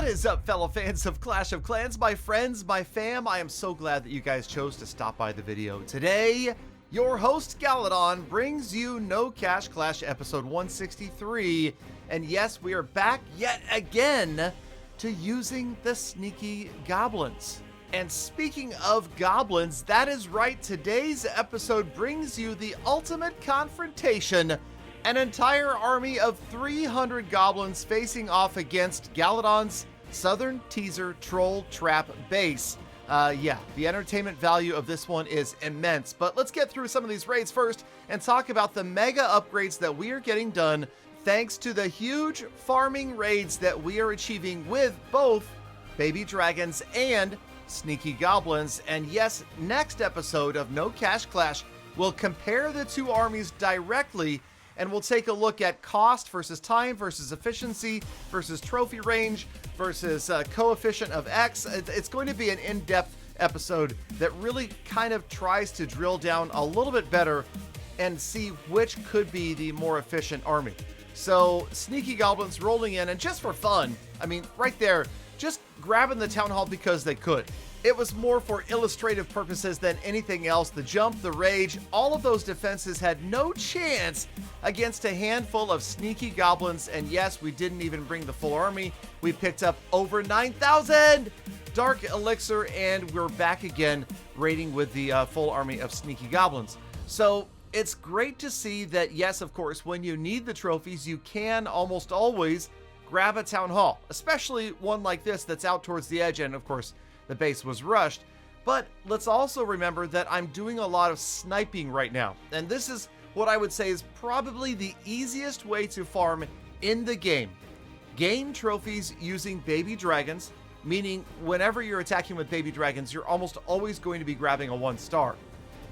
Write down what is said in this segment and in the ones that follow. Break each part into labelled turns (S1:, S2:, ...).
S1: What is up, fellow fans of Clash of Clans, my friends, my fam? I am so glad that you guys chose to stop by the video. Today, your host Galadon brings you No Cash Clash episode 163. And yes, we are back yet again to using the sneaky goblins. And speaking of goblins, that is right, today's episode brings you the ultimate confrontation. An entire army of 300 goblins facing off against Galadon's Southern Teaser Troll Trap base. Yeah, the entertainment value of this one is immense, but let's get through some of these raids first and talk about the mega upgrades that we are getting done thanks to the huge farming raids that we are achieving with both baby dragons and sneaky goblins. And yes, next episode of No Cash Clash will compare the two armies directly, and we'll take a look at cost versus time versus efficiency versus trophy range versus coefficient of X. It's going to be an in-depth episode that really kind of tries to drill down a little bit better and see which could be the more efficient army. So sneaky goblins rolling in, and just for fun, I mean, right there, just grabbing the town hall because they could. It was more for illustrative purposes than anything else. The jump, the rage, all of those defenses had no chance against a handful of sneaky goblins. And yes, we didn't even bring the full army. We picked up over 9,000 dark elixir, and we're back again raiding with the full army of sneaky goblins. So it's great to see that, yes, of course, when you need the trophies, you can almost always grab a town hall, especially one like this that's out towards the edge. And of course, the base was rushed. But let's also remember that I'm doing a lot of sniping right now. And this is what I would say is probably the easiest way to farm in the game. Gain trophies using baby dragons, meaning whenever you're attacking with baby dragons, you're almost always going to be grabbing a 1-star.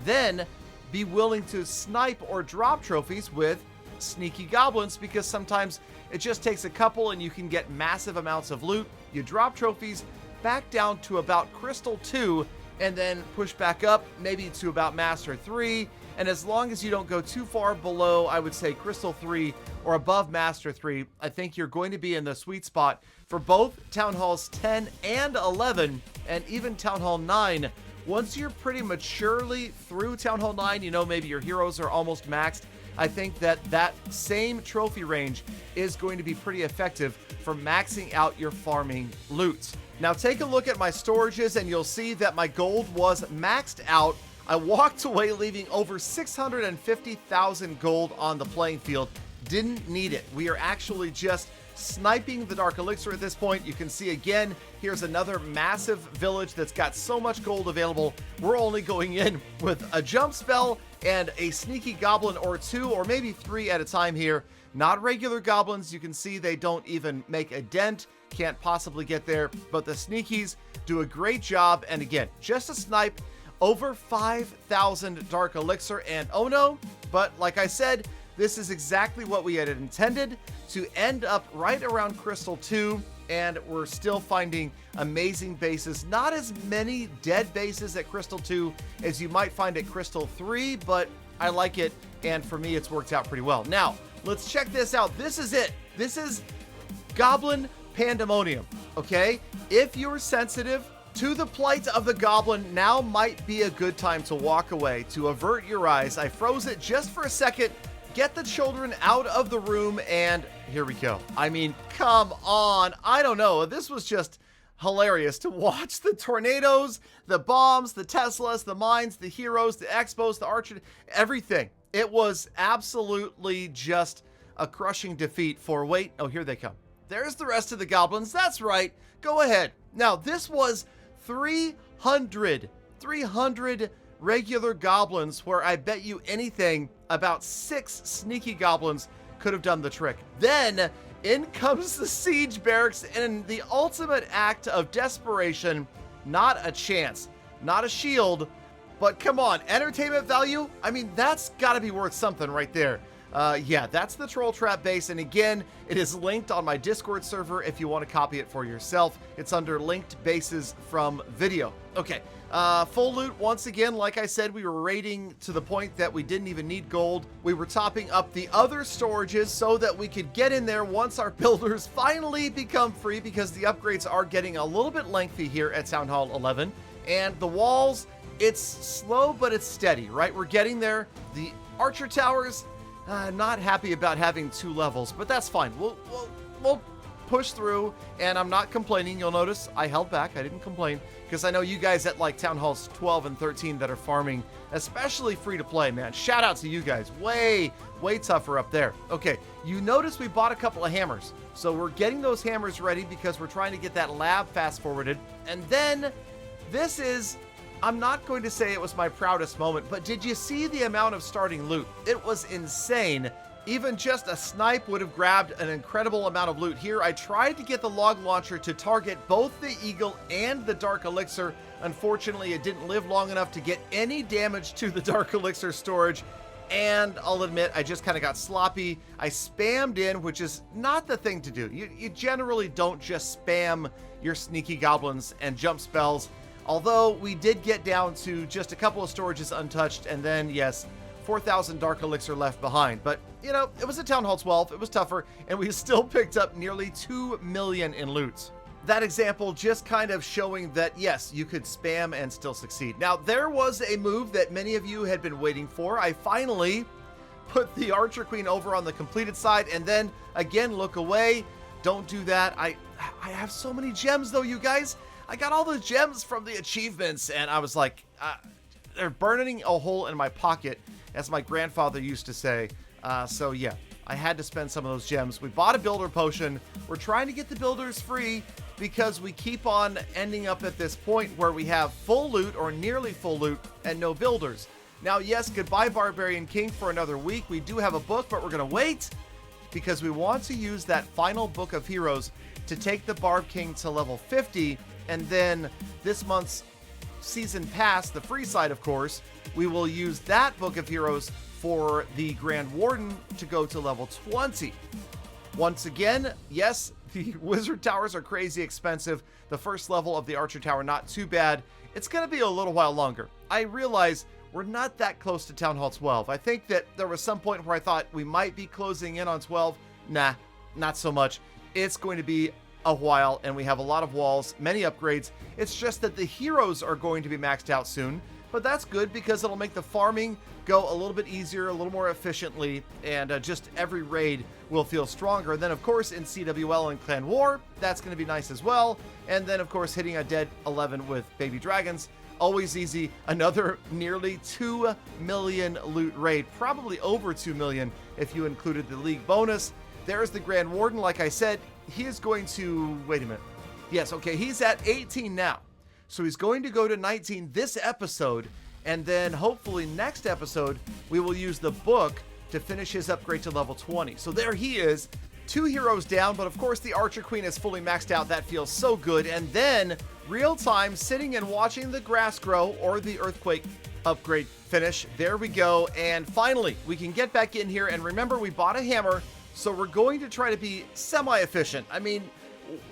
S1: Then be willing to snipe or drop trophies with sneaky goblins, because sometimes it just takes a couple and you can get massive amounts of loot. You drop trophies back down to about Crystal 2 and then push back up maybe to about Master 3. And as long as you don't go too far below, I would say Crystal 3 or above Master 3, I think you're going to be in the sweet spot for both Town Halls 10 and 11 and even Town Hall 9. Once you're pretty maturely through Town Hall 9, you know, maybe your heroes are almost maxed, I think that that same trophy range is going to be pretty effective for maxing out your farming loot. Now take a look at my storages and you'll see that my gold was maxed out. I walked away leaving over 650,000 gold on the playing field. Didn't need it. We are actually just sniping the dark elixir at this point. You can see again, here's another massive village that's got so much gold available. We're only going in with a jump spell and a sneaky goblin or two, or maybe 3 at a time here. Not regular goblins. You can see they don't even make a dent. Can't possibly get there, but the sneakies do a great job. And again, just a snipe, over 5,000 dark elixir, and oh no, but like I said, this is exactly what we had intended, to end up right around Crystal 2, and we're still finding amazing bases. Not as many dead bases at Crystal 2 as you might find at Crystal 3, but I like it, and for me, it's worked out pretty well. Now, let's check this out. This is it. This is Goblin Pandemonium, okay? If you're sensitive to the plight of the goblin, now might be a good time to walk away, to avert your eyes. I froze it just for a second. Get the children out of the room, and here we go. I mean, come on. I don't know. This was just hilarious to watch. The tornadoes, the bombs, the Teslas, the mines, the heroes, the expos, the archer, everything. It was absolutely just a crushing defeat for, wait, oh, here they come. There's the rest of the goblins. That's right. Go ahead. Now, this was 300 regular goblins, where I bet you anything about 6 sneaky goblins could have done the trick. Then in comes the siege barracks in the ultimate act of desperation. Not a chance, not a shield, but come on, entertainment value. I mean, that's got to be worth something right there. Yeah, that's the troll trap base, and again, it is linked on my Discord server if you want to copy it for yourself. It's under linked bases from video. Okay, full loot once again. Like I said, we were raiding to the point that we didn't even need gold. We were topping up the other storages so that we could get in there once our builders finally become free, because the upgrades are getting a little bit lengthy here at Town Hall 11. And the walls, it's slow, but it's steady, right? We're getting there. The archer towers, not happy about having 2 levels, but that's fine. We'll push through, and I'm not complaining. You'll notice I held back. I didn't complain, because I know you guys at like Town Halls 12 and 13 that are farming, especially free to play, man. Shout out to you guys. Way tougher up there. Okay, you notice we bought a couple of hammers. So we're getting those hammers ready because we're trying to get that lab fast forwarded. And then this is, I'm not going to say it was my proudest moment, but did you see the amount of starting loot? It was insane. Even just a snipe would have grabbed an incredible amount of loot here. I tried to get the log launcher to target both the eagle and the dark elixir. Unfortunately, it didn't live long enough to get any damage to the dark elixir storage. And I'll admit, I just kind of got sloppy. I spammed in, which is not the thing to do. You generally don't just spam your sneaky goblins and jump spells. Although we did get down to just a couple of storages untouched, and then, yes, 4,000 dark elixir left behind. But, you know, it was a Town Hall 12, it was tougher, and we still picked up nearly 2 million in loot. That example just kind of showing that, yes, you could spam and still succeed. Now, there was a move that many of you had been waiting for. I finally put the Archer Queen over on the completed side, and then, again, look away. Don't do that. I have so many gems, though, you guys. I got all those gems from the achievements, and I was like, they're burning a hole in my pocket, as my grandfather used to say. So yeah, I had to spend some of those gems. We bought a builder potion. We're trying to get the builders free because we keep on ending up at this point where we have full loot or nearly full loot and no builders. Now, yes, goodbye Barbarian King for another week. We do have a book, but we're going to wait because we want to use that final book of heroes to take the Barb King to level 50. And then this month's season pass, the free side, of course, we will use that book of heroes for the Grand Warden to go to level 20. Once again, yes, the wizard towers are crazy expensive. The first level of the archer tower, not too bad. It's going to be a little while longer. I realize we're not that close to Town Hall 12. I think that there was some point where I thought we might be closing in on 12. Nah, not so much. It's going to be a while, and we have a lot of walls, many upgrades. It's just that the heroes are going to be maxed out soon, but that's good because it'll make the farming go a little bit easier, a little more efficiently, and just every raid will feel stronger. And then, of course, in CWL and Clan War, that's going to be nice as well. And then, of course, hitting a dead 11 with baby dragons, always easy. Another nearly 2 million loot raid, probably over 2 million if you included the league bonus. There's the Grand Warden. Like I said, he is going to, wait a minute. Yes, okay, he's at 18 now. So he's going to go to 19 this episode, and then hopefully next episode, we will use the book to finish his upgrade to level 20. So there he is, 2 heroes down, but of course the Archer Queen is fully maxed out. That feels so good. And then real time sitting and watching the grass grow or the earthquake upgrade finish. There we go. And finally, we can get back in here. And remember, we bought a hammer, so we're going to try to be semi-efficient. I mean,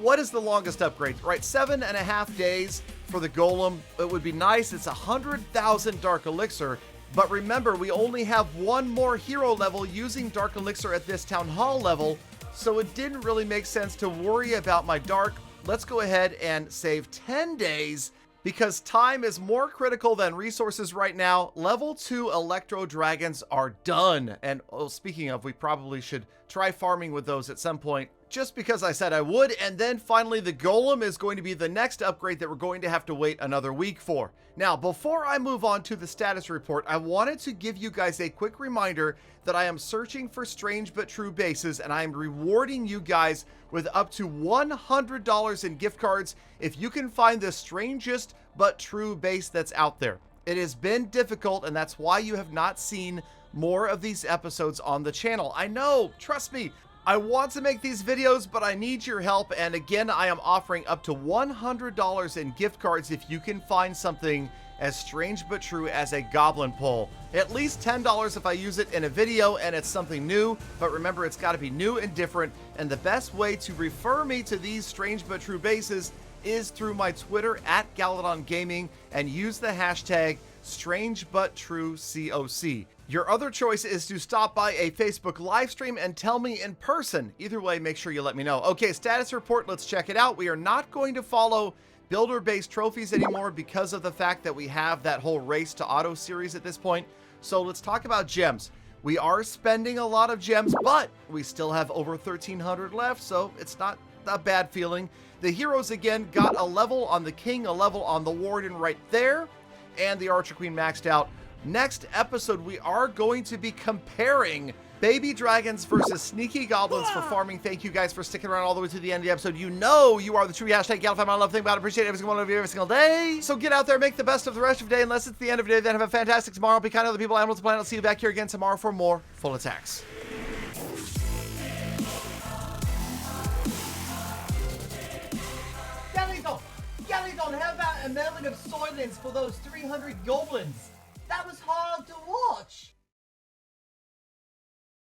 S1: what is the longest upgrade, right? 7.5 days for the golem. It would be nice. It's 100,000 dark elixir. But remember, we only have 1 more hero level using dark elixir at this town hall level. So it didn't really make sense to worry about my dark. Let's go ahead and save 10 days because time is more critical than resources right now. Level 2 Electro Dragons are done. And oh, speaking of, we probably should try farming with those at some point, just because I said I would. And then finally, the Golem is going to be the next upgrade that we're going to have to wait another week for. Now, before I move on to the status report, I wanted to give you guys a quick reminder that I am searching for strange but true bases, and I am rewarding you guys with up to $100 in gift cards if you can find the strangest but true base that's out there. It has been difficult, and that's why you have not seen more of these episodes on the channel. I know, trust me, I want to make these videos, but I need your help. And again, I am offering up to $100 in gift cards if you can find something as strange but true as a goblin pull. At least $10 if I use it in a video and it's something new, but remember it's got to be new and different, and the best way to refer me to these strange but true bases is through my Twitter at Galadon Gaming and use the hashtag StrangeButTrueCOC. Your other choice is to stop by a Facebook live stream and tell me in person. Either way, make sure you let me know. Okay, status report, let's check it out. We are not going to follow builder-based trophies anymore because of the fact that we have that whole race to auto series at this point. So let's talk about gems. We are spending a lot of gems, but we still have over 1,300 left, so it's not a bad feeling. The heroes, again, got a level on the king, a level on the warden right there, and the archer queen maxed out. Next episode, we are going to be comparing baby dragons versus sneaky goblins for farming. Thank you guys for sticking around all the way to the end of the episode. You know you are the true hashtag Galify. I love thing about it. Appreciate every single one of you every single day. So get out there, make the best of the rest of the day. Unless it's the end of the day, then have a fantastic tomorrow. Be kind to other people, animals, planet. I'll see you back here again tomorrow for more full attacks. Galadon, how about a moment of silence for those 300 goblins? That was hard to watch.